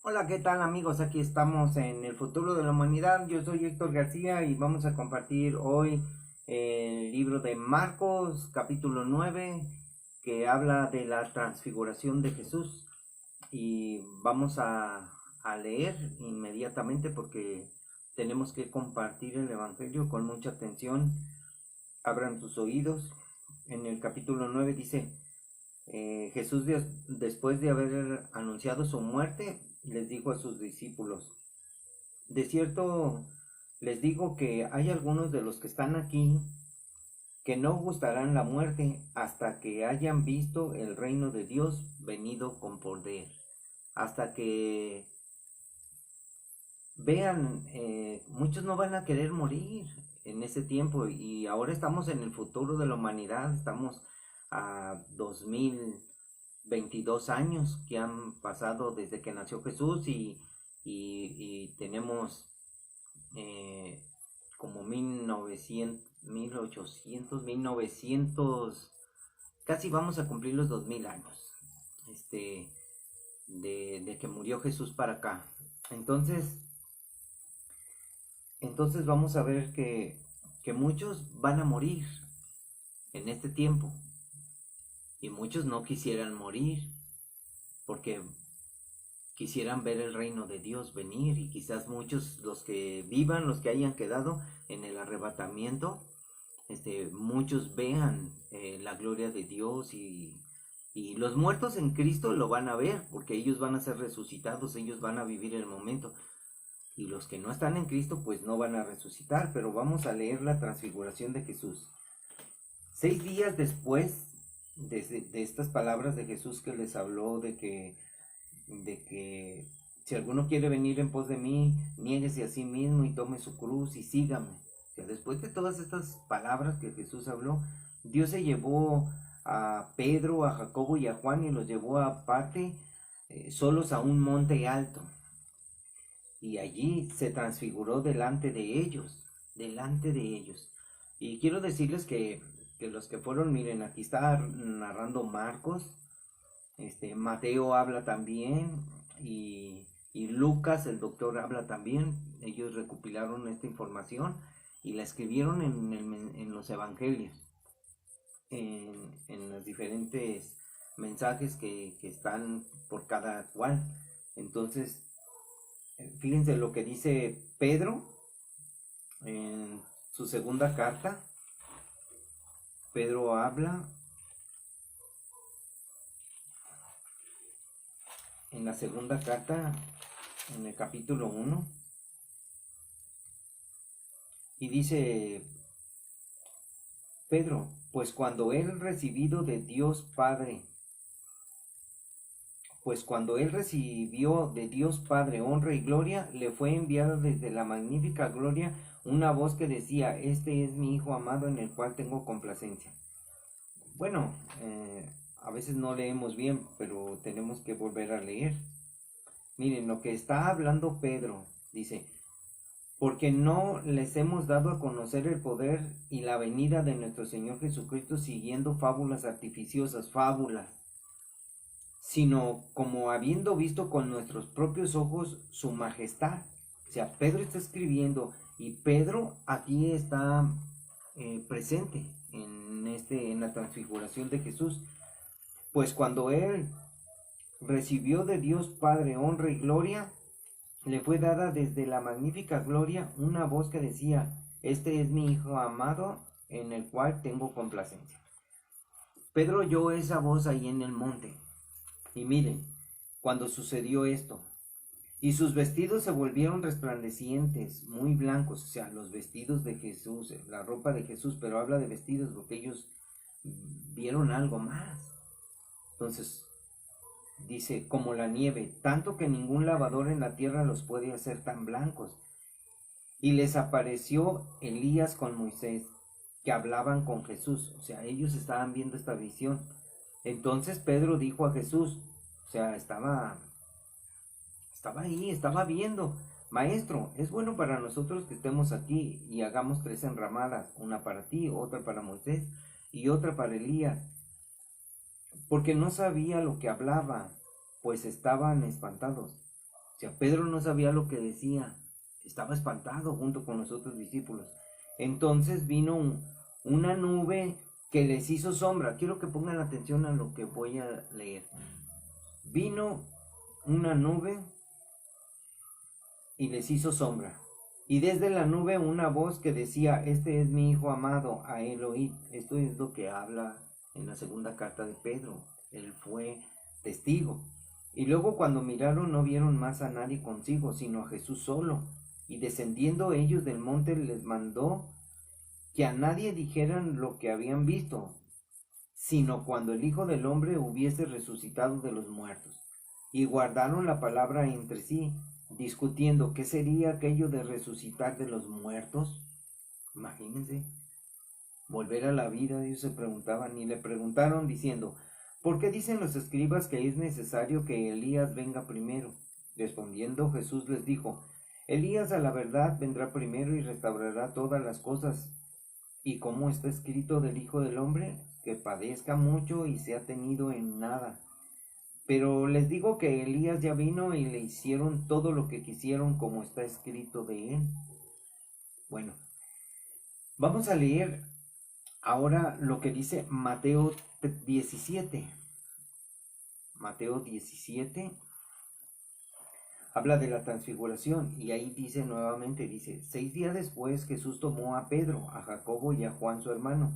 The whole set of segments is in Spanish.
Hola, ¿qué tal amigos? Aquí estamos en el futuro de la humanidad. Yo soy Héctor García y vamos a compartir hoy el libro de Marcos, capítulo 9, que habla de la transfiguración de Jesús. Y vamos a leer inmediatamente porque tenemos que compartir el Evangelio con mucha atención. Abran sus oídos. En el capítulo 9 dice, Jesús después de haber anunciado su muerte, les dijo a sus discípulos, de cierto les digo que hay algunos de los que están aquí que no gustarán la muerte hasta que hayan visto el reino de Dios venido con poder, hasta que vean, muchos no van a querer morir en ese tiempo y ahora estamos en el futuro de la humanidad, estamos a 2022 años que han pasado desde que nació Jesús y tenemos eh, como 1900, 1800, 1900, casi vamos a cumplir los 2000 años este, de que murió Jesús para acá. Entonces, entonces vamos a ver que muchos van a morir en este tiempo y muchos no quisieran morir porque quisieran ver el reino de Dios venir y quizás muchos los que vivan, los que hayan quedado en el arrebatamiento, muchos vean la gloria de Dios y los muertos en Cristo lo van a ver porque ellos van a ser resucitados, ellos van a vivir el momento y los que no están en Cristo pues no van a resucitar, pero vamos a leer la transfiguración de Jesús. 6 días después de estas palabras de Jesús que les habló de que si alguno quiere venir en pos de mí, niéguese a sí mismo y tome su cruz y sígame. O sea, después de todas estas palabras que Jesús habló, Dios se llevó a Pedro, a Jacobo y a Juan y los llevó aparte, solos a un monte alto. Y allí se transfiguró delante de ellos, delante de ellos. Y quiero decirles que los que fueron, miren, aquí está narrando Marcos, Mateo habla también y Lucas, el doctor, habla también. Ellos recopilaron esta información y la escribieron en los evangelios, en los diferentes mensajes que están por cada cual. Entonces, fíjense lo que dice Pedro en su segunda carta. Pedro habla en la segunda carta, en el capítulo 1, y dice Pedro, pues cuando él recibió de Dios Padre honra y gloria, le fue enviada desde la magnífica gloria una voz que decía, este es mi Hijo amado en el cual tengo complacencia. Bueno, a veces no leemos bien, pero tenemos que volver a leer. Miren, lo que está hablando Pedro, dice, porque no les hemos dado a conocer el poder y la venida de nuestro Señor Jesucristo siguiendo fábulas artificiosas, fábulas, sino como habiendo visto con nuestros propios ojos su majestad. O sea, Pedro está escribiendo y Pedro aquí está presente en la transfiguración de Jesús. Pues cuando él recibió de Dios Padre honra y gloria, le fue dada desde la magnífica gloria una voz que decía, este es mi Hijo amado en el cual tengo complacencia. Pedro oyó esa voz ahí en el monte. Y miren, cuando sucedió esto, y sus vestidos se volvieron resplandecientes, muy blancos, o sea, los vestidos de Jesús, la ropa de Jesús, pero habla de vestidos porque ellos vieron algo más. Entonces, dice, como la nieve, tanto que ningún lavador en la tierra los puede hacer tan blancos. Y les apareció Elías con Moisés, que hablaban con Jesús, o sea, ellos estaban viendo esta visión. Entonces Pedro dijo a Jesús, o sea, estaba ahí, estaba viendo, Maestro, es bueno para nosotros que estemos aquí y hagamos 3 enramadas, una para ti, otra para Moisés y otra para Elías, porque no sabía lo que hablaba, pues estaban espantados. O sea, Pedro no sabía lo que decía, estaba espantado junto con los otros discípulos. Entonces vino una nube que les hizo sombra. Quiero que pongan atención a lo que voy a leer. Vino una nube y les hizo sombra. Y desde la nube una voz que decía, este es mi hijo amado, a él oíd. Esto es lo que habla en la segunda carta de Pedro. Él fue testigo. Y luego cuando miraron no vieron más a nadie consigo, sino a Jesús solo. Y descendiendo ellos del monte les mandó que a nadie dijeran lo que habían visto, sino cuando el Hijo del Hombre hubiese resucitado de los muertos. Y guardaron la palabra entre sí, discutiendo qué sería aquello de resucitar de los muertos. Imagínense, volver a la vida, ellos se preguntaban y le preguntaron diciendo, ¿por qué dicen los escribas que es necesario que Elías venga primero? Respondiendo Jesús les dijo, Elías a la verdad vendrá primero y restaurará todas las cosas. Y como está escrito del Hijo del Hombre, que padezca mucho y sea tenido en nada. Pero les digo que Elías ya vino y le hicieron todo lo que quisieron como está escrito de él. Bueno, vamos a leer ahora lo que dice Mateo 17. Mateo 17 habla de la transfiguración y ahí dice nuevamente, dice, 6 días después Jesús tomó a Pedro, a Jacobo y a Juan su hermano,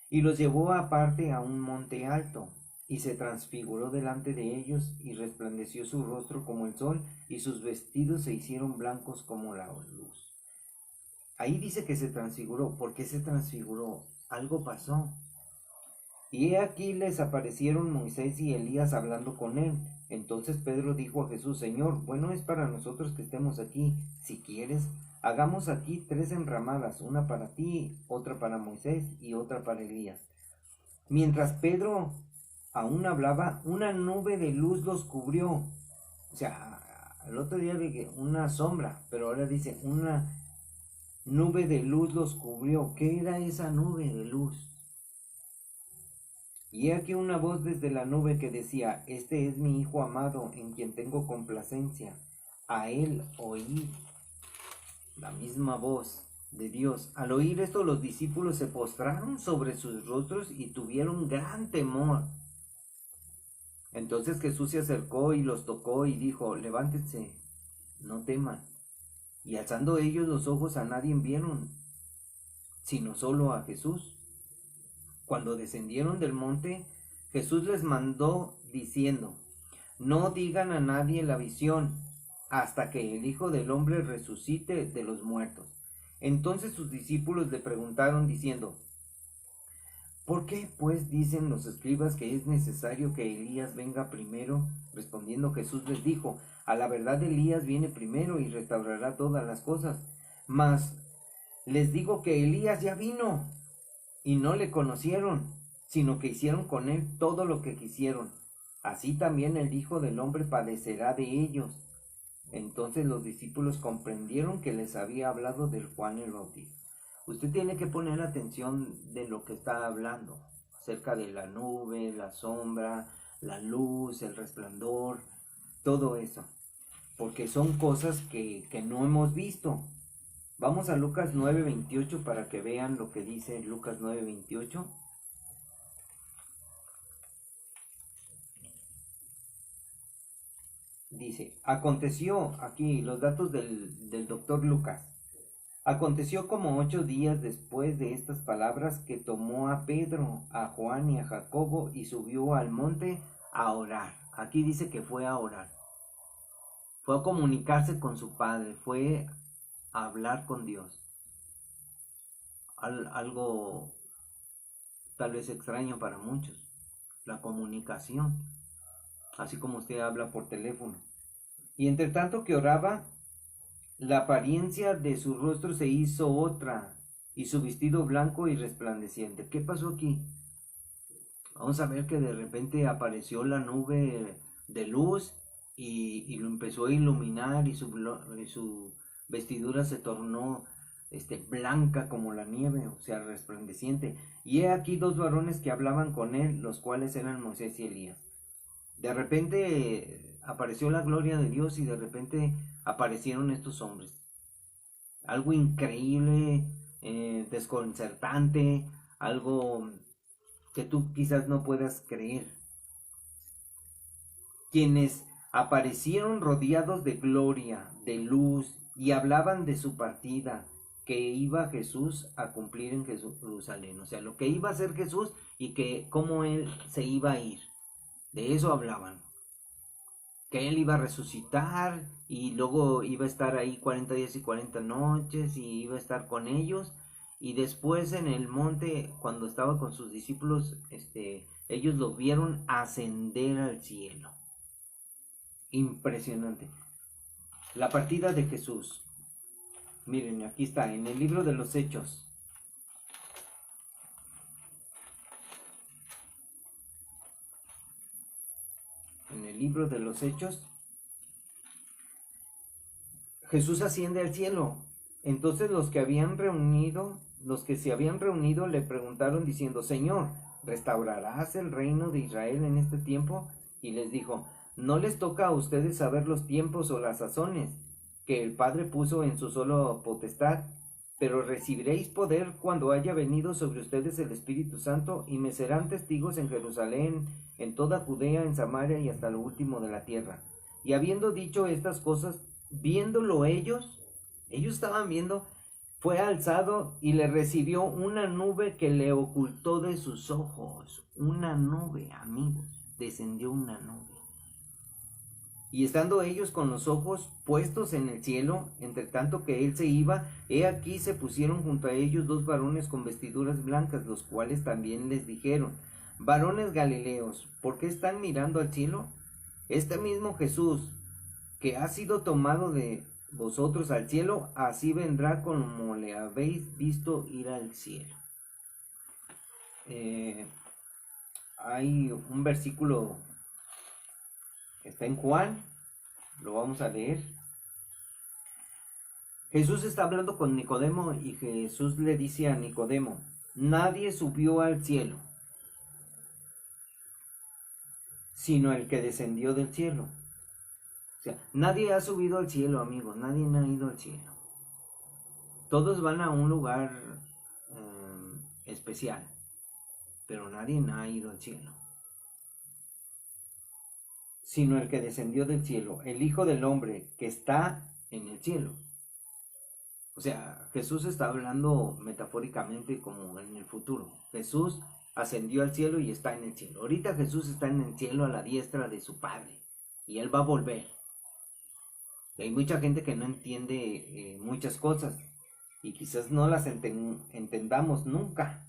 y los llevó aparte a un monte alto, y se transfiguró delante de ellos, y resplandeció su rostro como el sol, y sus vestidos se hicieron blancos como la luz. Ahí dice que se transfiguró. ¿Por qué se transfiguró? Algo pasó. Y he aquí les aparecieron Moisés y Elías hablando con él. Entonces Pedro dijo a Jesús, Señor, bueno es para nosotros que estemos aquí. Si quieres, hagamos aquí 3 enramadas, una para ti, otra para Moisés y otra para Elías. Mientras Pedro aún hablaba, una nube de luz los cubrió. O sea, el otro día dije una sombra, pero ahora dice una nube de luz los cubrió. ¿Qué era esa nube de luz? Y he aquí una voz desde la nube que decía, este es mi Hijo amado, en quien tengo complacencia. A él oí. La misma voz de Dios. Al oír esto, los discípulos se postraron sobre sus rostros y tuvieron gran temor. Entonces Jesús se acercó y los tocó y dijo, levántense, no teman. Y alzando ellos los ojos a nadie vieron, sino solo a Jesús. Cuando descendieron del monte, Jesús les mandó diciendo, no digan a nadie la visión, hasta que el Hijo del Hombre resucite de los muertos. Entonces sus discípulos le preguntaron diciendo, ¿por qué pues dicen los escribas que es necesario que Elías venga primero? Respondiendo Jesús les dijo, a la verdad Elías viene primero y restaurará todas las cosas. Mas les digo que Elías ya vino y no le conocieron, sino que hicieron con él todo lo que quisieron. Así también el Hijo del Hombre padecerá de ellos. Entonces los discípulos comprendieron que les había hablado del Juan el Bautista. Usted tiene que poner atención de lo que está hablando, acerca de la nube, la sombra, la luz, el resplandor, todo eso, porque son cosas que no hemos visto. Vamos a Lucas 9:28 para que vean lo que dice Lucas 9:28. Dice, aconteció, aquí los datos del doctor Lucas. Aconteció como 8 días después de estas palabras que tomó a Pedro, a Juan y a Jacobo y subió al monte a orar. Aquí dice que fue a orar. Fue a comunicarse con su Padre, fue a hablar con Dios. Algo tal vez extraño para muchos, la comunicación, así como usted habla por teléfono. Y entre tanto que oraba, la apariencia de su rostro se hizo otra, y su vestido blanco y resplandeciente. ¿Qué pasó aquí? Vamos a ver que de repente apareció la nube de luz y lo empezó a iluminar y su vestidura se tornó blanca como la nieve, o sea, resplandeciente. Y he aquí 2 varones que hablaban con él, los cuales eran Moisés y Elías. De repente apareció la gloria de Dios y de repente aparecieron estos hombres. Algo increíble, desconcertante, algo que tú quizás no puedas creer. Quienes aparecieron rodeados de gloria, de luz, y hablaban de su partida, que iba Jesús a cumplir en Jerusalén. O sea, lo que iba a hacer Jesús y que cómo él se iba a ir. De eso hablaban. Que él iba a resucitar y luego iba a estar ahí 40 días y 40 noches y iba a estar con ellos. Y después en el monte, cuando estaba con sus discípulos, ellos lo vieron ascender al cielo. Impresionante. La partida de Jesús. Miren, aquí está, en el libro de los Hechos. En el libro de los Hechos, Jesús asciende al cielo. Entonces los que se habían reunido le preguntaron diciendo: Señor, ¿restaurarás el reino de Israel en este tiempo? Y les dijo: no les toca a ustedes saber los tiempos o las sazones que el Padre puso en su sola potestad, pero recibiréis poder cuando haya venido sobre ustedes el Espíritu Santo, y me serán testigos en Jerusalén, en toda Judea, en Samaria y hasta lo último de la tierra. Y habiendo dicho estas cosas, viéndolo ellos estaban viendo, fue alzado y le recibió una nube que le ocultó de sus ojos. Una nube, amigos, descendió una nube. Y estando ellos con los ojos puestos en el cielo, entre tanto que él se iba, he aquí se pusieron junto a ellos dos varones con vestiduras blancas, los cuales también les dijeron: varones Galileos, ¿por qué están mirando al cielo? Este mismo Jesús, que ha sido tomado de vosotros al cielo, así vendrá como le habéis visto ir al cielo. Hay un versículo que está en Juan, lo vamos a leer. Jesús está hablando con Nicodemo y Jesús le dice a Nicodemo: nadie subió al cielo, sino el que descendió del cielo. O sea, nadie ha subido al cielo, amigos, nadie ha ido al cielo. Todos van a un lugar especial, pero nadie ha ido al cielo. Sino el que descendió del cielo, el Hijo del Hombre que está en el cielo. O sea, Jesús está hablando metafóricamente como en el futuro. Jesús ascendió al cielo y está en el cielo. Ahorita Jesús está en el cielo a la diestra de su Padre y Él va a volver. Y hay mucha gente que no entiende muchas cosas y quizás no las entendamos nunca.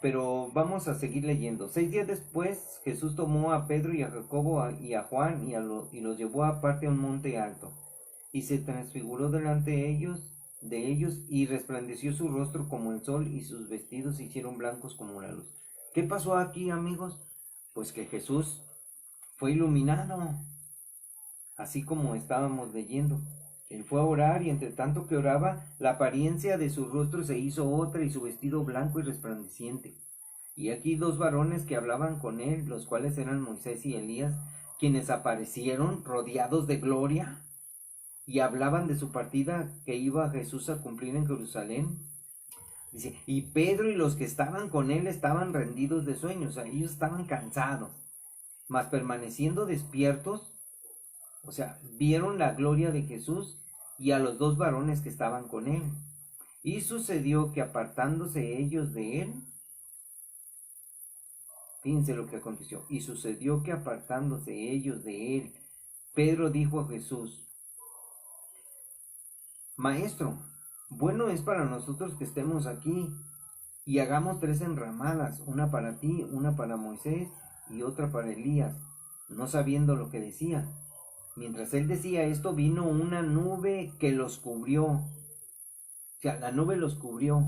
Pero vamos a seguir leyendo. 6 días después, Jesús tomó a Pedro y a Jacobo y a Juan y los llevó aparte a un monte alto. Y se transfiguró delante de ellos, y resplandeció su rostro como el sol, y sus vestidos se hicieron blancos como la luz. ¿Qué pasó aquí, amigos? Pues que Jesús fue iluminado, así como estábamos leyendo. Él fue a orar, y entre tanto que oraba, la apariencia de su rostro se hizo otra, y su vestido blanco y resplandeciente. Y aquí dos varones que hablaban con él, los cuales eran Moisés y Elías, quienes aparecieron rodeados de gloria, y hablaban de su partida que iba Jesús a cumplir en Jerusalén. Dice, y Pedro y los que estaban con él estaban rendidos de sueño, o sea, ellos estaban cansados, mas permaneciendo despiertos, o sea, vieron la gloria de Jesús y a los dos varones que estaban con él. Y sucedió que apartándose ellos de él, fíjense lo que aconteció, y sucedió que apartándose ellos de él, Pedro dijo a Jesús: Maestro, bueno es para nosotros que estemos aquí, y hagamos 3 enramadas, una para ti, una para Moisés y otra para Elías, no sabiendo lo que decía. Mientras él decía esto, vino una nube que los cubrió. O sea, la nube los cubrió.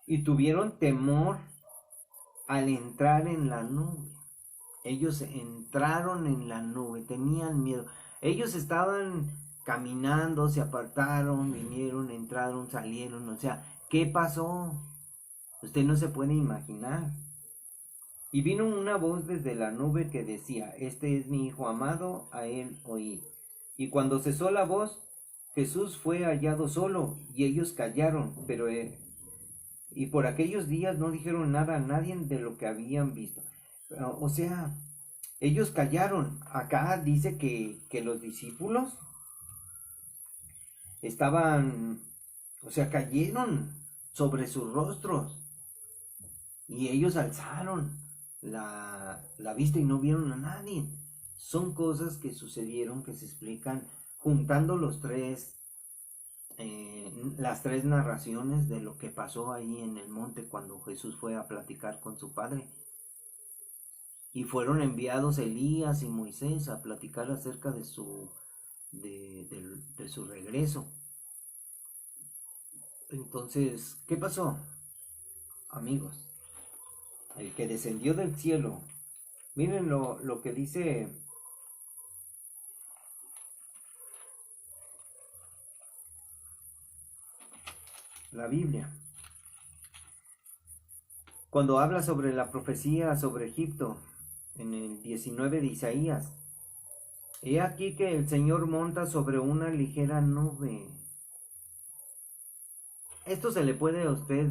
Y tuvieron temor al entrar en la nube. Ellos entraron en la nube, tenían miedo. Ellos estaban caminando, se apartaron, vinieron, entraron, salieron. O sea, ¿qué pasó? Usted no se puede imaginar. Y vino una voz desde la nube que decía, este es mi Hijo amado, a él oíd. Y cuando cesó la voz, Jesús fue hallado solo, y ellos callaron, y por aquellos días no dijeron nada a nadie de lo que habían visto. O sea, ellos callaron. Acá dice que los discípulos estaban, o sea, cayeron sobre sus rostros, y ellos alzaron la vista y no vieron a nadie. Son cosas que sucedieron, que se explican juntando las tres narraciones de lo que pasó ahí en el monte cuando Jesús fue a platicar con su padre. Y fueron enviados Elías y Moisés a platicar acerca de su regreso. Entonces, ¿qué pasó, amigos? El que descendió del cielo. Miren lo que dice la Biblia. Cuando habla sobre la profecía sobre Egipto, en el 19 de Isaías, he aquí que el Señor monta sobre una ligera nube. Esto se le puede a usted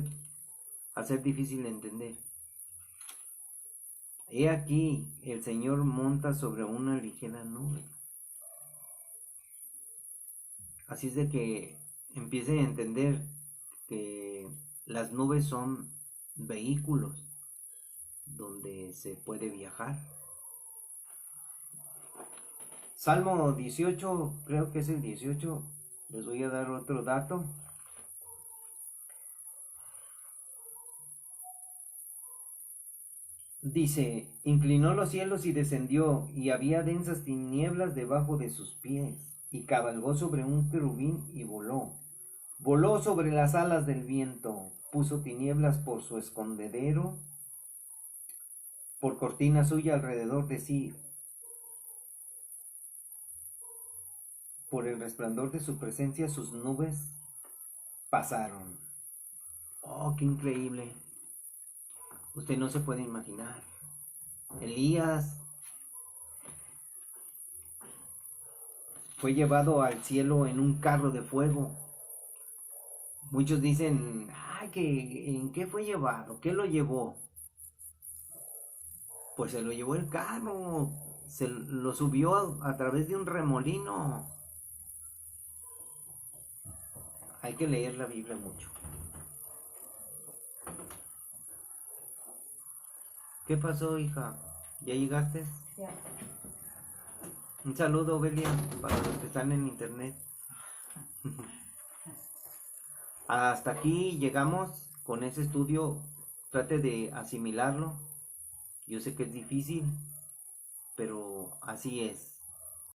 hacer difícil de entender. He aquí, el Señor monta sobre una ligera nube. Así es de que empiece a entender que las nubes son vehículos donde se puede viajar. Salmo 18, creo que es el 18. Les voy a dar otro dato. Dice, inclinó los cielos y descendió, y había densas tinieblas debajo de sus pies, y cabalgó sobre un querubín y voló. Voló sobre las alas del viento, puso tinieblas por su escondedero, por cortina suya alrededor de sí, por el resplandor de su presencia sus nubes pasaron. Oh, qué increíble. Usted no se puede imaginar. Elías fue llevado al cielo en un carro de fuego. Muchos dicen, ¿en qué fue llevado? ¿Qué lo llevó? Pues se lo llevó el carro, se lo subió a través de un remolino. Hay que leer la Biblia mucho. ¿Qué pasó, hija? ¿Ya llegaste? Ya. Un saludo, Belia, para los que están en internet. Hasta aquí llegamos con ese estudio. Trate de asimilarlo. Yo sé que es difícil, pero así es.